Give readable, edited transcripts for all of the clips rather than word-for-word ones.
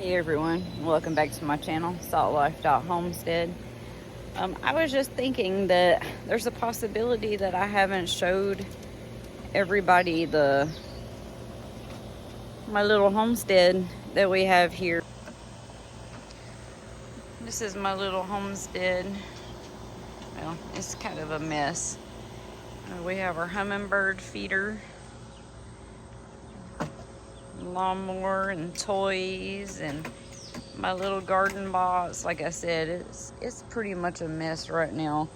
Hey everyone, welcome back to my channel, saultlife.homestead. I was just thinking that there's a possibility that I haven't showed everybody my little homestead that we have here. This is my little homestead. Well, it's kind of a mess. We have our hummingbird feeder, lawnmower and toys, and my little garden box. Like I said, it's pretty much a mess right now.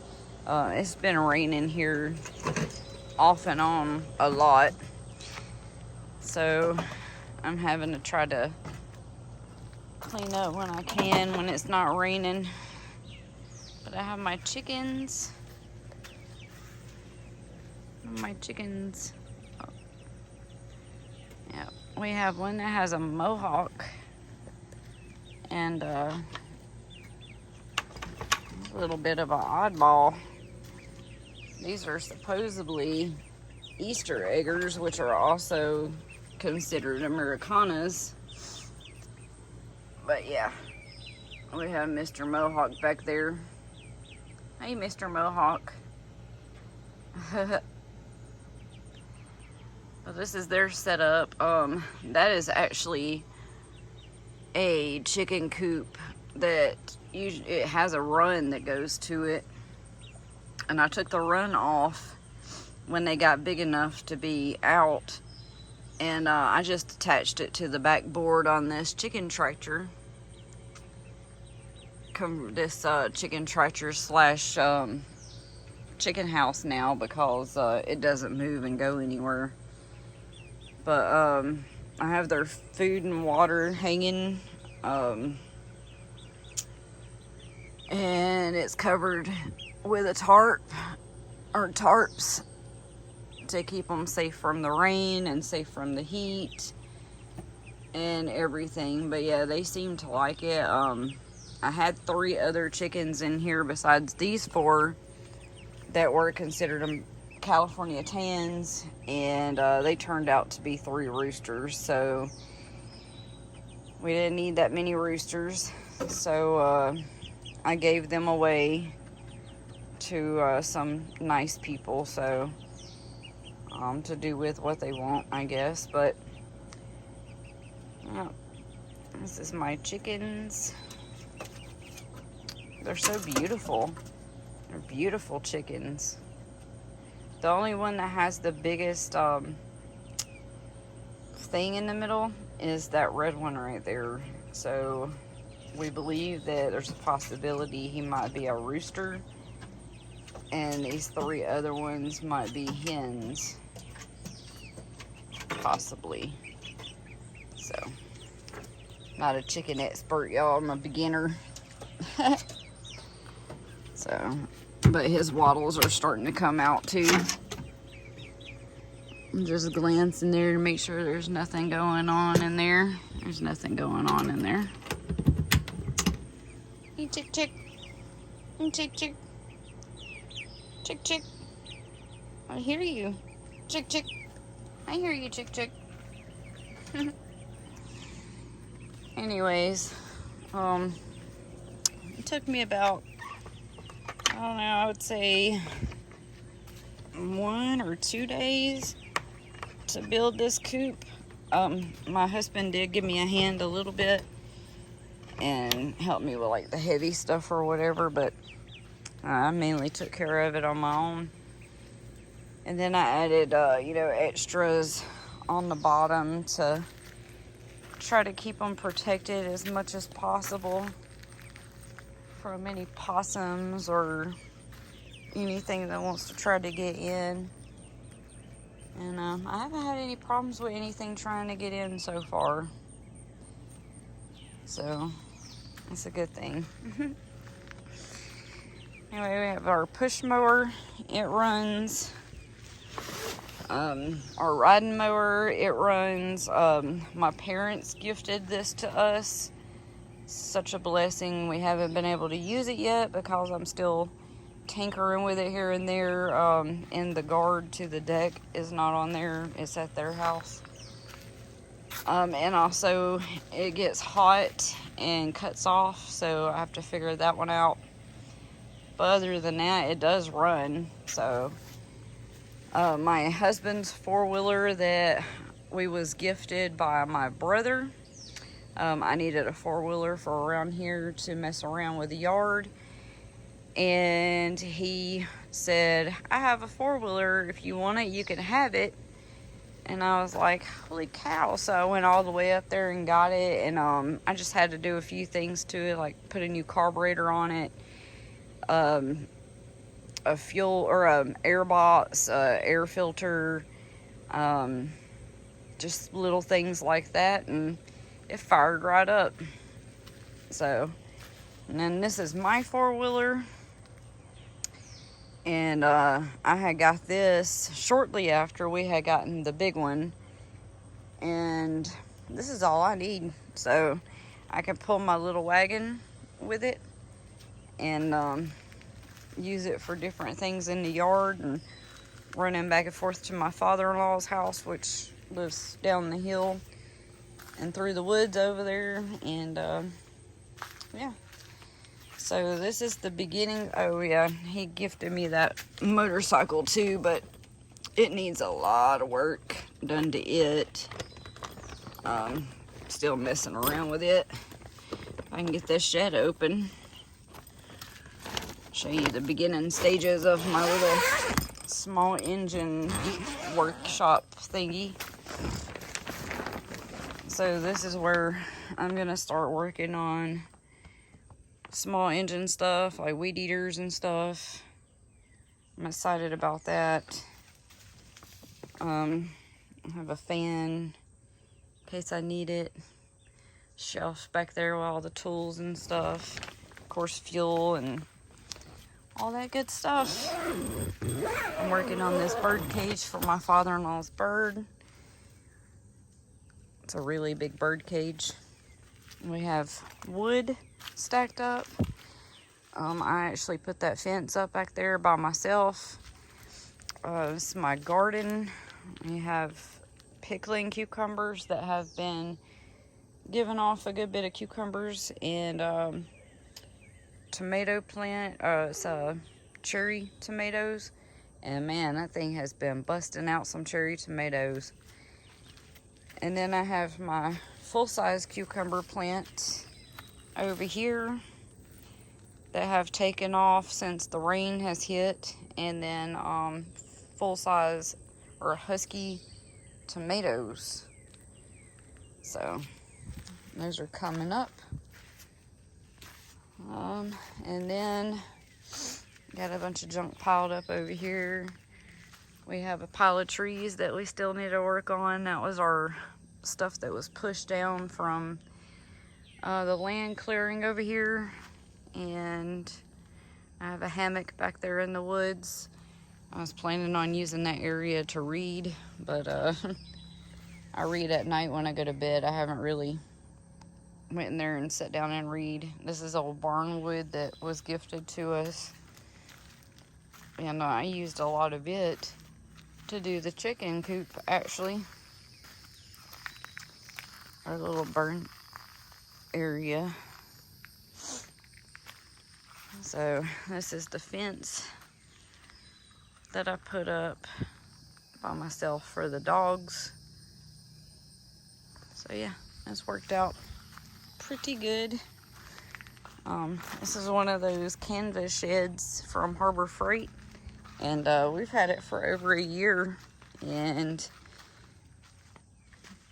It's been raining here off and on a lot, so I'm having to try to clean up when I can when it's not raining. But I have my chickens. Yeah, we have one that has a mohawk and a little bit of an oddball. These are supposedly Easter eggers, which are also considered Americanas. But yeah, we have Mr. Mohawk back there. Hey, Mr. Mohawk. Well, this is their setup. That is actually a chicken coop that it has a run that goes to it, and I took the run off when they got big enough to be out, and I just attached it to the backboard on this chicken tractor. This chicken tractor slash chicken house now, because it doesn't move and go anywhere. But I have their food and water hanging, and it's covered with a tarp or tarps to keep them safe from the rain and safe from the heat and everything. But yeah, they seem to like it. I had 3 other chickens in here besides these 4 that were considered California tans, and they turned out to be 3 roosters, so we didn't need that many roosters. So I gave them away to some nice people, so to do with what they want, I guess. But yeah, this is my chickens. They're so beautiful. They're beautiful chickens. The only one that has the biggest thing in the middle is that red one right there. So we believe that there's a possibility he might be a rooster, and these 3 other ones might be hens, possibly. So, not a chicken expert, y'all. I'm a beginner. So, but his waddles are starting to come out too. I'm just glancing there to make sure there's nothing going on in there. There's nothing going on in there. Hey, chick, chick. Hey, chick, chick. Chick, chick. I hear you. Chick, chick. I hear you, chick, chick. Anyways, it took me about, I don't know, I would say 1 or 2 days to build this coop. My husband did give me a hand a little bit and helped me with like the heavy stuff or whatever, but I mainly took care of it on my own. And then I added, extras on the bottom to try to keep them protected as much as possible from any possums or anything that wants to try to get in. And I haven't had any problems with anything trying to get in so far, so that's a good thing. Anyway, we have our push mower. It runs. Our riding mower, it runs. My parents gifted this to us. Such a blessing. We haven't been able to use it yet because I'm still tinkering with it here and there. And the guard to the deck is not on there. It's at their house. And also it gets hot and cuts off, so I have to figure that one out. But other than that, it does run. So my husband's four-wheeler that we was gifted by my brother, I needed a four-wheeler for around here to mess around with the yard, and he said, I have a four-wheeler, if you want it you can have it. And I was like, holy cow. So I went all the way up there and got it, and I just had to do a few things to it, like put a new carburetor on it, a fuel or air box, air filter, just little things like that, and it fired right up. So, and then this is my four-wheeler, and I had got this shortly after we had gotten the big one, and this is all I need. So I can pull my little wagon with it and use it for different things in the yard, and running back and forth to my father-in-law's house, which lives down the hill and through the woods over there. And yeah, so this is the beginning. Oh yeah, he gifted me that motorcycle too, but it needs a lot of work done to it. Still messing around with it. If I can get this shed open, show you the beginning stages of my little small engine workshop thingy. So this is where I'm gonna start working on small engine stuff, like weed eaters and stuff. I'm excited about that. I have a fan in case I need it. Shelf back there with all the tools and stuff. Of course, fuel and all that good stuff. I'm working on this bird cage for my father-in-law's bird. It's a really big bird cage. We have wood stacked up. I actually put that fence up back there by myself. This is my garden. We have pickling cucumbers that have been giving off a good bit of cucumbers, and tomato plant, it's cherry tomatoes, and man, that thing has been busting out some cherry tomatoes. And then I have my full-size cucumber plant over here that have taken off since the rain has hit, and then full-size or husky tomatoes. So those are coming up. And then got a bunch of junk piled up over here. We have a pile of trees that we still need to work on. That was our stuff that was pushed down from the land clearing over here. And I have a hammock back there in the woods. I was planning on using that area to read, but I read at night when I go to bed. I haven't really went in there and sat down and read. This is old barnwood that was gifted to us, and I used a lot of it to do the chicken coop, actually. Our little burn area. So this is the fence that I put up by myself for the dogs. So yeah, it's worked out pretty good. This is one of those canvas sheds from Harbor Freight, and we've had it for over a year, and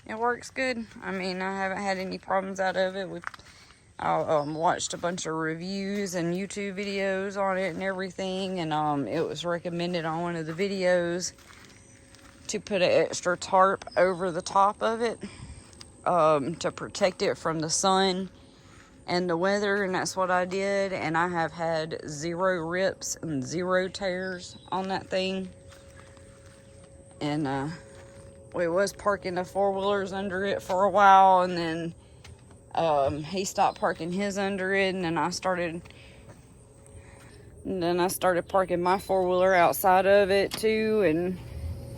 it works good. I mean, I haven't had any problems out of it. I watched a bunch of reviews and YouTube videos on it and everything, and it was recommended on one of the videos to put an extra tarp over the top of it to protect it from the sun and the weather, and that's what I did. And I have had 0 rips and 0 tears on that thing. And we was parking the four-wheelers under it for a while, and then he stopped parking his under it, and then I started parking my four-wheeler outside of it too. And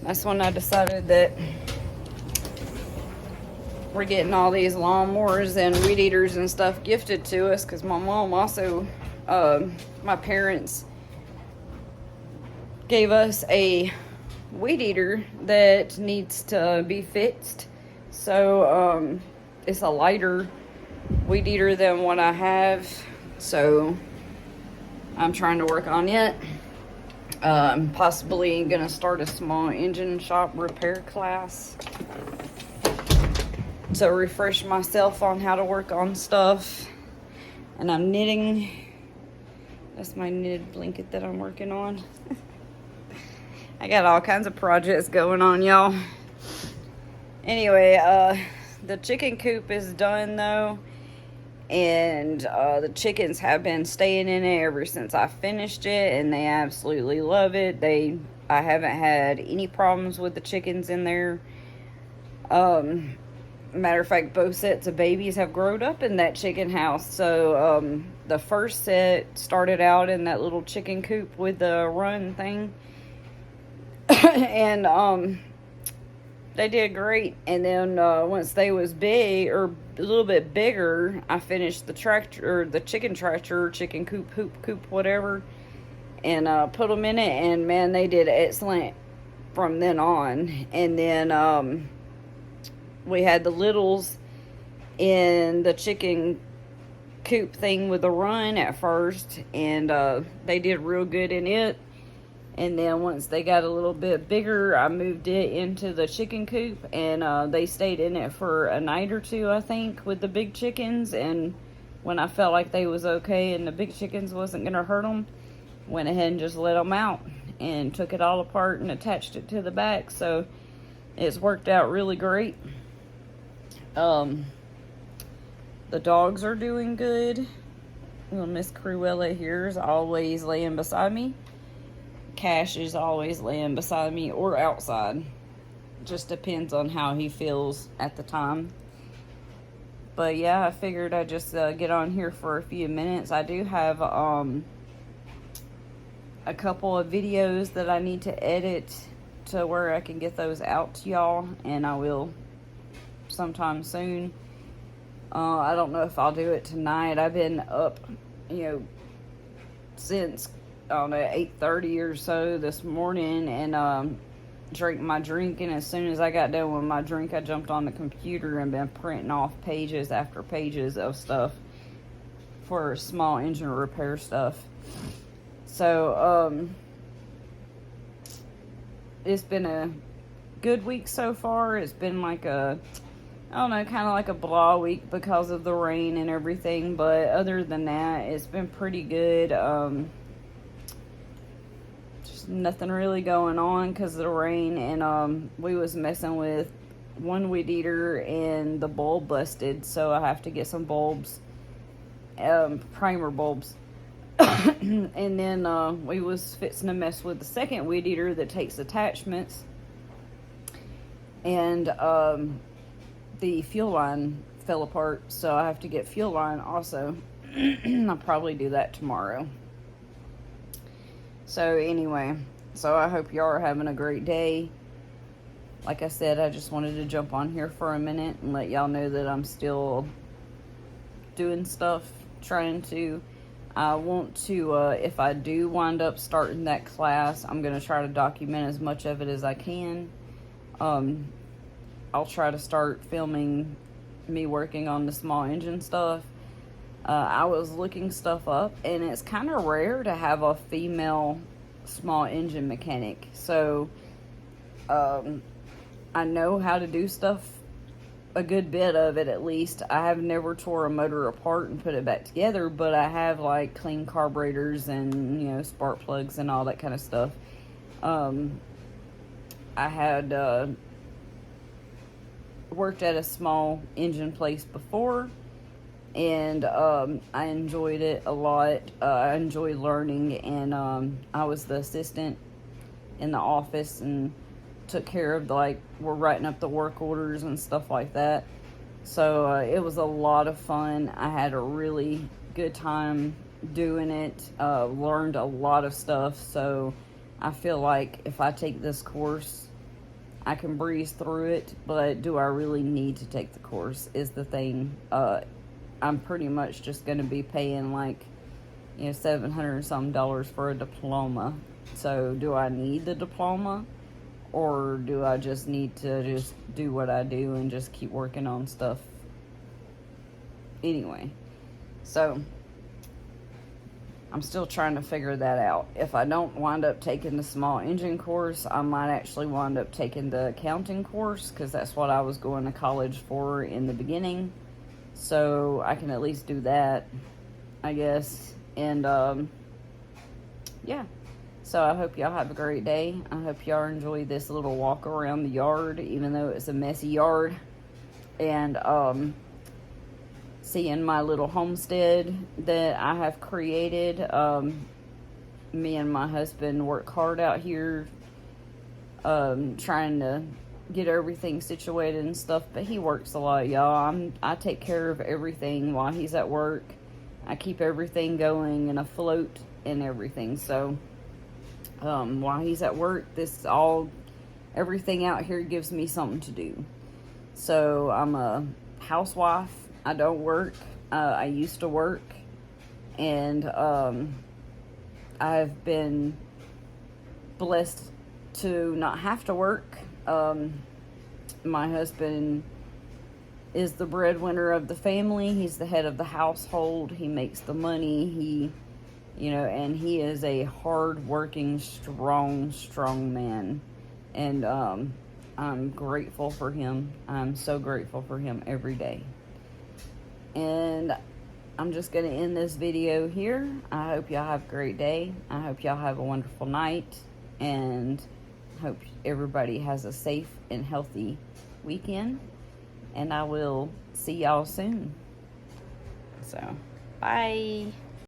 that's when I decided that we're getting all these lawnmowers and weed eaters and stuff gifted to us because my mom also, my parents gave us a weed eater that needs to be fixed. So it's a lighter weed eater than what I have, so I'm trying to work on it. I'm possibly gonna start a small engine shop repair class to refresh myself on how to work on stuff. And I'm knitting. That's my knitted blanket that I'm working on. I got all kinds of projects going on, y'all. Anyway, the chicken coop is done though, and the chickens have been staying in it ever since I finished it, and they absolutely love it. I haven't had any problems with the chickens in there. Matter of fact, both sets of babies have grown up in that chicken house. So the first set started out in that little chicken coop with the run thing. And they did great. And then once they was big, or a little bit bigger, I finished the tractor, or the chicken tractor, chicken coop, coop, whatever, and put them in it. And man, they did excellent from then on. And then we had the littles in the chicken coop thing with the run at first, and they did real good in it. And then once they got a little bit bigger, I moved it into the chicken coop, and they stayed in it for a night or two, I think, with the big chickens. And when I felt like they was okay and the big chickens wasn't gonna hurt them, went ahead and just let them out and took it all apart and attached it to the back. So it's worked out really great. The dogs are doing good. Little Miss Cruella here is always laying beside me. Cash is always laying beside me or outside. Just depends on how he feels at the time. But yeah, I figured I'd just get on here for a few minutes. I do have a couple of videos that I need to edit to where I can get those out to y'all, and I will sometime soon. I don't know if I'll do it tonight. I've been up, since, I don't know, 8:30 or so this morning, and drank my drink, and as soon as I got done with my drink, I jumped on the computer and been printing off pages after pages of stuff for small engine repair stuff. So it's been a good week so far. It's been like a, I don't know, kind of like a blah week because of the rain and everything. But other than that, it's been pretty good. Just nothing really going on because of the rain. And we was messing with one weed eater and the bulb busted. So I have to get some bulbs, primer bulbs. And then we was fixing to mess with the second weed eater that takes attachments. And the fuel line fell apart, so I have to get fuel line also. I'll probably do that tomorrow. So anyway, so I hope y'all are having a great day. Like I said, I just wanted to jump on here for a minute and let y'all know that I'm still doing stuff, trying to. I want to, if I do wind up starting that class, I'm going to try to document as much of it as I can. I'll try to start filming me working on the small engine stuff. I was looking stuff up, and it's kind of rare to have a female small engine mechanic. So I know how to do stuff, a good bit of it at least. I have never tore a motor apart and put it back together, but I have like clean carburetors and spark plugs and all that kind of stuff. I had worked at a small engine place before, and I enjoyed it a lot. I enjoyed learning, and I was the assistant in the office and took care of we're writing up the work orders and stuff like that. So it was a lot of fun. I had a really good time doing it. Learned a lot of stuff. So I feel like if I take this course, I can breeze through it, but do I really need to take the course is the thing. I'm pretty much just going to be paying like, you know, $700 and some for a diploma. So do I need the diploma, or do I just need to just do what I do and just keep working on stuff anyway? So I'm still trying to figure that out. If I don't wind up taking the small engine course, I might actually wind up taking the accounting course, because that's what I was going to college for in the beginning. So I can at least do that, I guess. And yeah, so I hope y'all have a great day. I hope y'all enjoy this little walk around the yard, even though it's a messy yard. And seeing my little homestead that I have created. Me and my husband work hard out here, trying to get everything situated and stuff, but he works a lot, y'all. I take care of everything while he's at work. I keep everything going and afloat and everything. So while he's at work, everything out here gives me something to do. So I'm a housewife. I don't work. I used to work, and I've been blessed to not have to work. My husband is the breadwinner of the family. He's the head of the household. He makes the money. And he is a hard-working, strong man. And I'm grateful for him. I'm so grateful for him every day. And I'm just going to end this video here. I hope y'all have a great day. I hope y'all have a wonderful night. And I hope everybody has a safe and healthy weekend. And I will see y'all soon. So, bye.